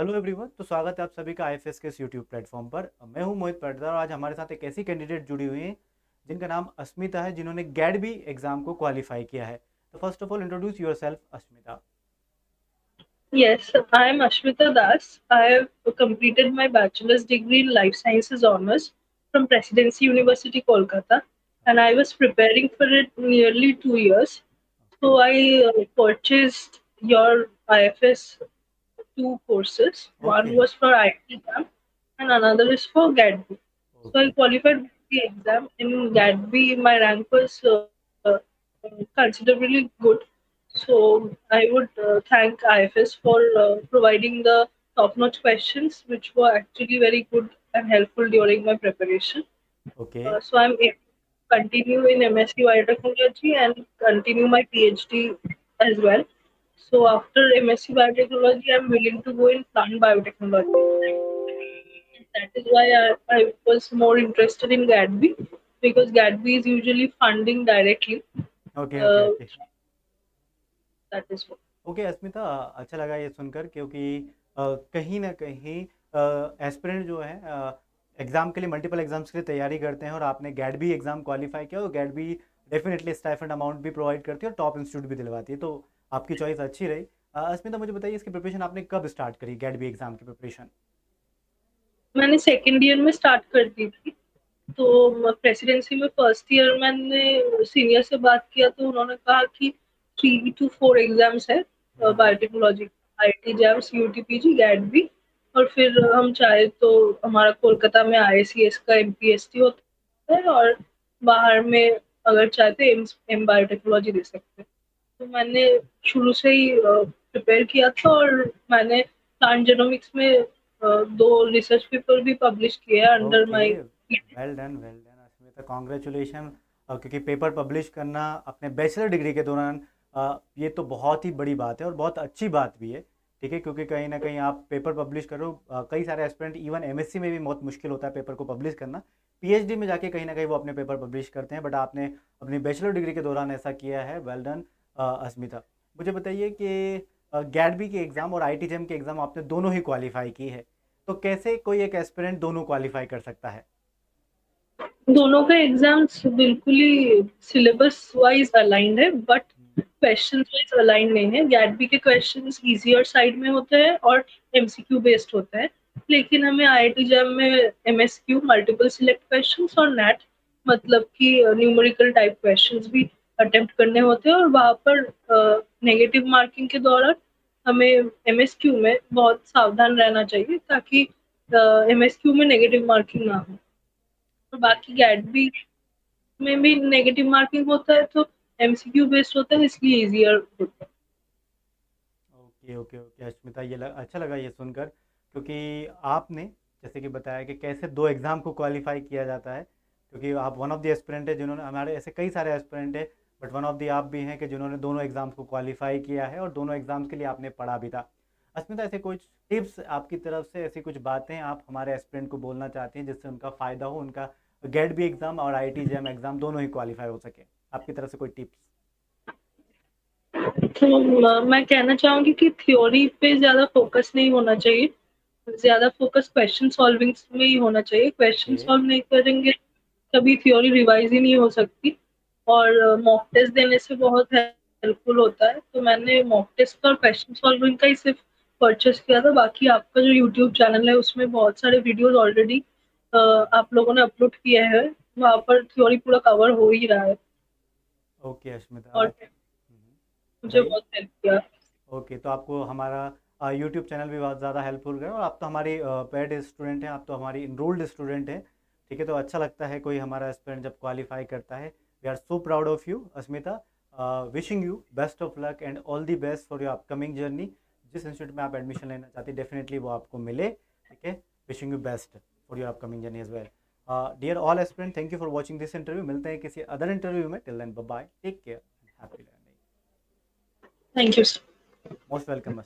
Hello everyone. तो स्वागत है आप सभी का आईएफएस के इस यूट्यूब प्लेटफॉर्म पर। मैं हूं मोहित पटदार और आज हमारे साथ एक ऐसी कैंडिडेट जुड़ी हुई है जिनका नाम अस्मिता है, जिन्होंने गैट बी एग्जाम को क्वालिफाई किया है। तो first of all introduce yourself Asmita. Yes, I am Ashmita Das. I have completed my bachelor's degree in life sciences honors from Presidency University, Kolkata, and I was preparing for it nearly 2 years. So I purchased your IFS two courses. Okay One was for IT exam and another is for GATB. So I okay qualified with the exam. In GATB, my rank was considerably good. So I would thank IFS for providing the top-notch questions, which were actually very good and helpful during my preparation. Okay So I'm able to continue in MSc Biotechnology and continue my PhD as well. So after MSc Biotechnology, I'm willing to go in plant biotechnology. And that is why I was more interested in GATB because GATB is usually funding directly. Okay okay Uh, okay that is what. Okay Asmita, अच्छा लगा ये सुनकर क्योंकि कहीं ना कहीं aspirant जो है एग्ज़ाम के लिए मल्टीपल एग्जाम्स के लिए तैयारी करते हैं और आपने गैट बी एग्ज़ाम क्वालिफाई किया और GAT B definitely stipend amount भी प्रोवाइड करती है और टॉप इंस्टीट्यूट भी दिलवाती है, तो आपकी चॉइस अच्छी रही। अस्मिता, मुझे बताइए इसकी प्रिपरेशन आपने कब स्टार्ट करी, गैट बी एग्ज़ाम की प्रिपरेशन? मैंने सेकेंड ईयर में स्टार्ट कर दी थी। तो प्रेसिडेंसी में फर्स्ट ईयर मैंने सीनियर से बात किया तो उन्होंने कहा कि 3 to 4 एग्जाम्स है बायोटेक्नोलॉजी, आईटी एग्जाम्स, यूटीपीजी, गैट भी। और फिर हम चाहे तो हमारा कोलकाता में आईसीएस का एमपीएसटी होता है और बाहर में अगर चाहे तो एम बायोटेक्नोलॉजी दे सकते हैं। तो मैंने शुरू से ही प्रिपेयर किया था और मैंने प्लांट जेनोमिक्स में 2 रिसर्च पेपर भी पब्लिश किए हैं under okay, my. Well done well done Asmita, congratulation. क्योंकि पेपर पब्लिश करना अपने बैचलर डिग्री के दौरान ये तो बहुत ही बड़ी बात है और बहुत अच्छी बात भी है। ठीक है, क्योंकि कहीं ना कहीं आप पेपर पब्लिश करो, कई सारे एस्पिरेंट इवन एमएससी में भी बहुत मुश्किल होता है पेपर को पब्लिश करना। पीएचडी में जाके कहीं ना कहीं वो अपने पेपर पब्लिश करते हैं, बट आपने अपनी बैचलर डिग्री के दौरान ऐसा किया है। वेल डन अस्मिता। मुझे बताइए कि गैट बी के एग्ज़ाम और आईटी जेम के एग्ज़ाम आपने दोनों ही क्वालिफाई की है, तो कैसे कोई एक एस्पिरेंट दोनों क्वालिफाई कर सकता है? दोनों का एग्जाम्स बिल्कुल ही सिलेबस वाइज अलाइंड है but hmm, questions wise aligned नहीं है। गैटबी के क्वेश्चंस इजियर साइड में होते हैं और एमसीक्यू बेस्ड होते हैं, लेकिन हमें आईआईटी जैम में एमएसक्यू, मल्टीपल सिलेक्ट क्वेश्चंस और नेट मतलब कि न्यूमेरिकल टाइप क्वेश्चंस भी अटेम्प्ट करने होते हैं और वहां पर नेगेटिव मार्किंग के दौरान हमें एमएसक्यू में बहुत सावधान रहना चाहिए ताकि एमएसक्यू में नेगेटिव मार्किंग ना हो। और बाकी ओके गैट भी में भी नेगेटिव मार्किंग होता है तो एमसीक्यू बेस्ड होता है इसलिए इजियर होता है। ओके ओके ओके अश्मिता, अच्छा लगा ये सुनकर, क्योंकि आपने जैसे कि बताया कि कैसे दो एग्ज़ाम को क्वालिफाई किया जाता है। क्योंकि आप वन ऑफ द एस्पिरेंट है जिन्होंने, हमारे ऐसे कई सारे एस्पिरेंट है बट वन ऑफ द आप भी हैं कि जिन्होंने दोनों एग्ज़ाम्स को क्वालिफाई किया है और दोनों एग्ज़ाम्स के लिए आपने पढ़ा भी था। अस्मिता, ऐसे कुछ टिप्स आपकी तरफ से, ऐसी कुछ बातें आप हमारे एस्पिरेंट को बोलना चाहती हैं जिससे उनका फ़ायदा हो, उनका गेट बी एग्ज़ाम और आईटी जेम एग्ज़ाम दोनों ही क्वालिफाई हो सके? आपकी तरफ से कोई टिप्स? तो मैं कहना चाहूंगी कि थ्योरी पे ज्यादा फोकस नहीं होना चाहिए, ज्यादा फोकस क्वेश्चन सॉल्विंग में ही होना चाहिए। क्वेश्चन ओके सॉल्व नहीं करेंगे कभी थ्योरी रिवाइज ही नहीं हो सकती। और मॉक टेस्ट देने से बहुत हेल्पफुल होता है, तो मैंने मॉक टेस्ट और क्वेश्चन सॉल्विंग का ही सिर्फ परचेस किया था। बाकी आपका जो यूट्यूब चैनल है उसमें बहुत सारे वीडियोस ऑलरेडी आप लोगों ने अपलोड किए हैं, वहाँ पर थ्योरी पूरा कवर हो ही रहा है ओके अश्मिता, और मुझे बताइए। बहुत हेल्प किया। ओके, तो आपको हमारा यूट्यूब चैनल भी बहुत ज़्यादा हेल्पफुल रहा और आप तो हमारी पेड स्टूडेंट हैं, आप तो हमारी इनरोल्ड स्टूडेंट हैं। ठीक है, तो अच्छा लगता है कोई हमारा स्टूडेंट जब क्वालिफाई करता है। We are so proud of you Asmita. Wishing you best of luck and all the best for your upcoming journey. जिस इंस्टीट्यूट में आप एडमिशन लेना चाहते हैं डेफिनेटली वो आपको मिले। ठीक है, wishing you best for your upcoming journey as well. Dear all aspirant, thank you for watching this interview. मिलते हैं किसी अदर इंटरव्यू में। Till then bye bye, take care, happy learning. Thank you. Most welcome.